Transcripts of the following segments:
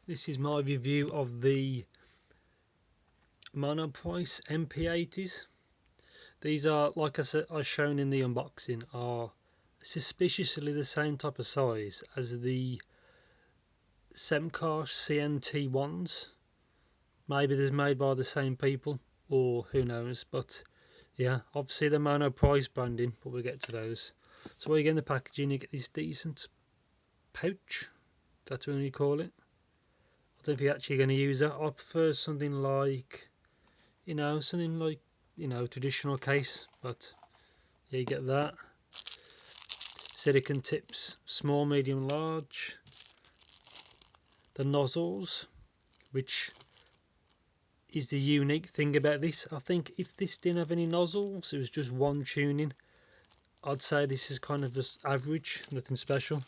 This is my review of the Monoprice MP80s. These are, like I said, as shown in the unboxing, are suspiciously the same type of size as the Semcar CNT ones. Maybe they're made by the same people, or who knows, but yeah, obviously the Monoprice branding, but we'll get to those. So when you get in the packaging, you get this decent pouch, that's what we call it. I don't know if you're actually going to use that. I prefer something like, traditional case, but yeah, you get that. Silicone tips, small, medium, large. The nozzles, which is the unique thing about this. I think if this didn't have any nozzles, it was just one tuning, I'd say this is kind of just average, nothing special.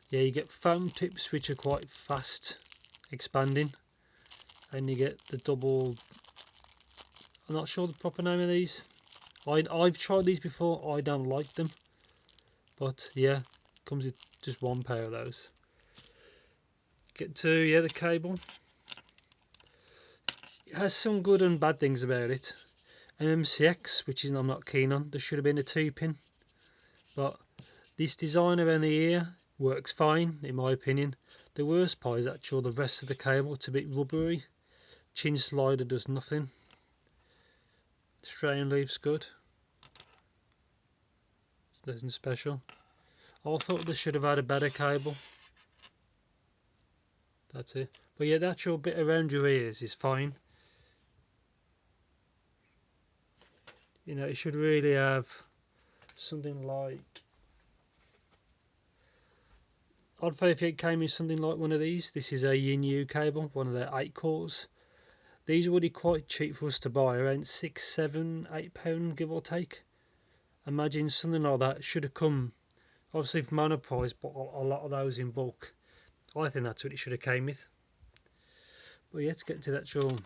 Yeah, you get foam tips, which are quite fast expanding, and you get the double, I'm not sure the proper name of these. I've tried these before, I don't like them, but yeah, comes with just one pair of those. Get to the cable. It has some good and bad things about it. MMCX, which is I'm not keen on. There should have been a 2-pin, but this design around the ear works fine in my opinion. The worst part is actually the rest of the cable. It's a bit rubbery. Chin slider does nothing. Strain leaves good. Nothing special. I thought they should have had a better cable. That's it. But yeah, the actual bit around your ears is fine. You know, it should really have something like, I'd say if it came with something like one of these. This is a Yin cable, one of their 8 cores. These are really quite cheap for us to buy, around £6, £7, £8 give or take. Imagine something like that should have come, obviously from Monoprice, but a lot of those in bulk. I think that's what it should have came with. But yeah, to get to the actual,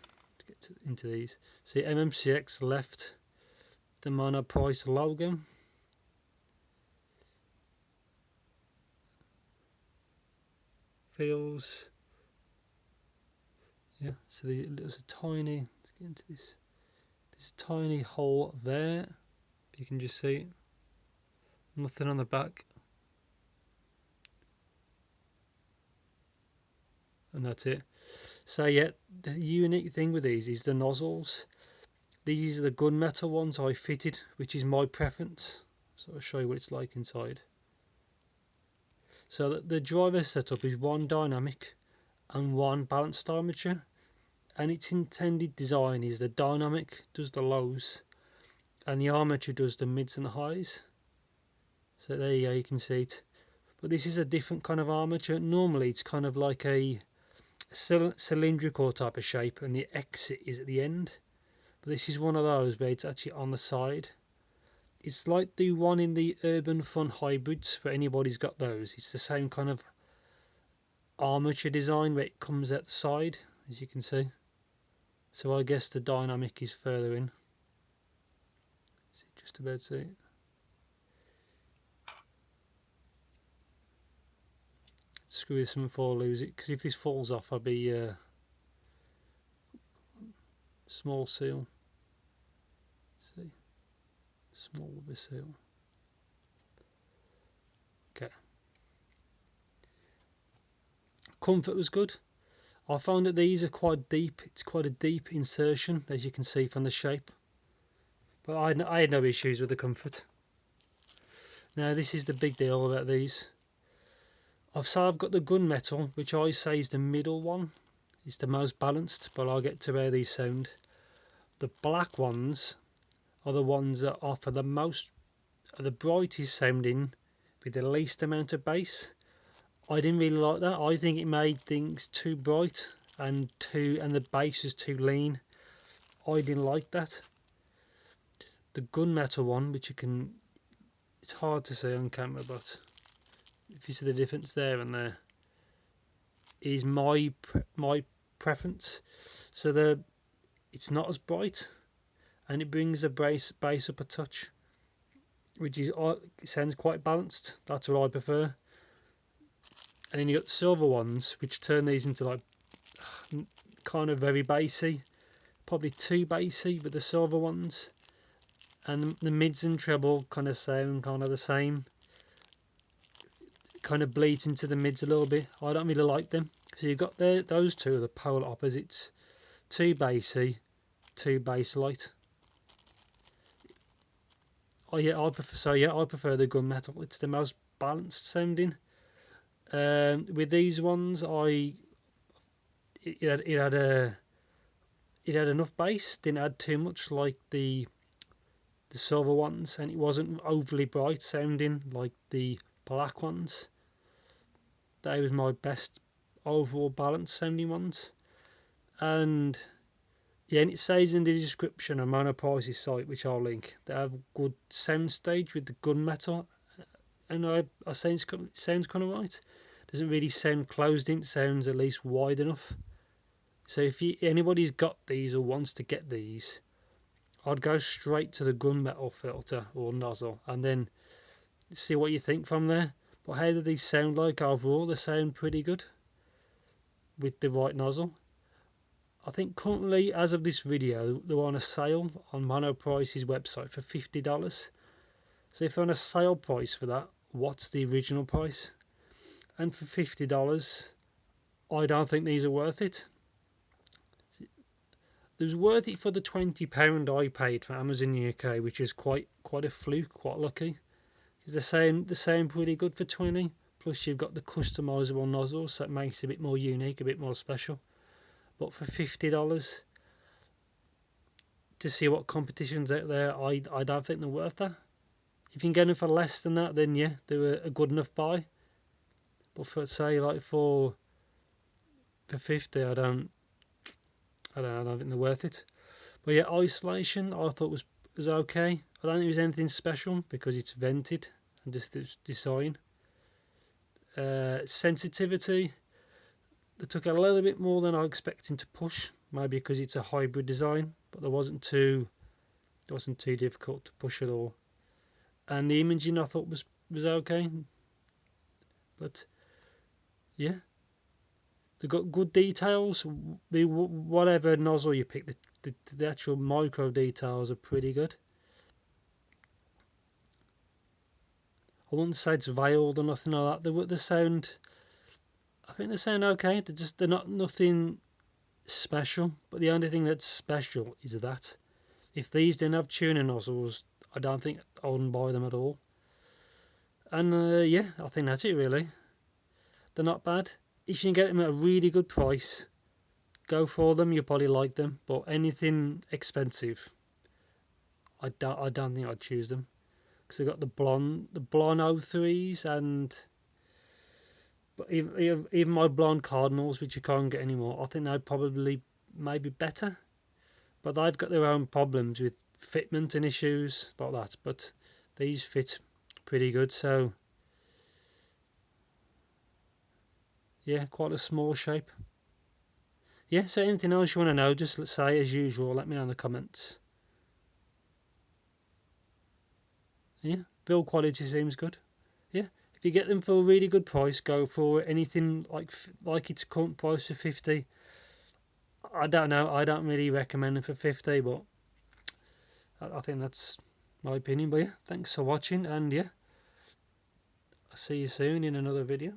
into these. See, MMCX left, the Monoprice logo. Feels, yeah, so there's a tiny, let's get into this, there's a tiny hole there, you can just see it. Nothing on the back, and that's it. So yeah, the unique thing with these is the nozzles. These are the gunmetal ones I fitted, which is my preference, so I'll show you what it's like inside. So the driver setup is one dynamic and one balanced armature, and its intended design is the dynamic does the lows and the armature does the mids and the highs. So there you go, you can see it. But this is a different kind of armature. Normally it's kind of like a cylindrical type of shape and the exit is at the end, but this is one of those where it's actually on the side. It's like the one in the Urban Fun hybrids, for anybody's got those. It's the same kind of armature design where it comes at the side, as you can see. So I guess the dynamic is further in. See, just about to see it. Screw this in before I lose it, because if this falls off I'll be small seal. See, small rubber seal. Okay. Comfort was good. I found that these are quite deep. It's quite a deep insertion, as you can see from the shape. But I had no issues with the comfort. Now this is the big deal about these. I've got the gunmetal, which I say is the middle one. It's the most balanced, but I'll get to where these sound. The black ones are the ones that offer the brightest sounding with the least amount of bass. I didn't really like that. I think it made things too bright and the bass is too lean. I didn't like that. The gunmetal one, which it's hard to see on camera, but if you see the difference there and there, is my preference. So it's not as bright, and it brings the bass up a touch, which is it sounds quite balanced. That's what I prefer. And then you got the silver ones, which turn these into like kind of very bassy, probably too bassy with the silver ones. And the mids and treble kind of sound kind of the same. Kind of bleeds into the mids a little bit. I don't really like them. So you've got those two are the polar opposites. Too bassy, too bass light. Oh yeah, I prefer the gunmetal. It's the most balanced sounding. With these ones, it had enough bass. Didn't add too much like the silver ones, and it wasn't overly bright sounding like the black ones. They was my best overall balanced sounding ones. And yeah, and it says in the description on Monoprice's site, which I'll link, they have a good soundstage with the gunmetal, and I say it sounds kind of right. It doesn't really sound closed in, it sounds at least wide enough. So if anybody's got these or wants to get these, I'd go straight to the gunmetal filter or nozzle and then see what you think from there. But how do these sound like overall? They sound pretty good with the right nozzle. I think currently, as of this video, they're on a sale on Monoprice's website for $50. So if they're on a sale price for that, what's the original price? And for $50, I don't think these are worth it. It was worth it for the £20 I paid for Amazon UK, which is quite a fluke, quite lucky. Because the sound pretty good for 20. Plus you've got the customizable nozzles, so it makes it a bit more unique, a bit more special. But for $50, to see what competition's out there, I don't think they're worth that. If you can get them for less than that, then yeah, they're a good enough buy. But for say like for 50, I don't think they're worth it. But yeah, isolation I thought was okay. I don't think it was anything special because it's vented and just this design. Sensitivity, they took a little bit more than I was expecting to push, maybe because it's a hybrid design, but it wasn't too difficult to push at all. And the imaging I thought was okay, but yeah, they got good details. Whatever nozzle you pick, the actual micro details are pretty good. I wouldn't say it's veiled or nothing like that. They sound, I think they sound okay. They're not nothing special. But the only thing that's special is that if these didn't have tuner nozzles, I don't think I wouldn't buy them at all. And yeah, I think that's it really. They're not bad. If you can get them at a really good price, go for them. You'll probably like them. But anything expensive, I don't think I'd choose them. Because they've got the blonde O3s, and but even my blonde Cardinals, which you can't get anymore, I think they'd probably maybe better. But they've got their own problems with fitment and issues like that. But these fit pretty good. So yeah, quite a small shape. Yeah, so anything else you want to know, just let's say as usual, let me know in the comments. Yeah, build quality seems good. Yeah, if you get them for a really good price, go for anything like its current price for 50. I don't know, I don't really recommend them for 50, but I think that's my opinion. But yeah, thanks for watching, and yeah, I'll see you soon in another video.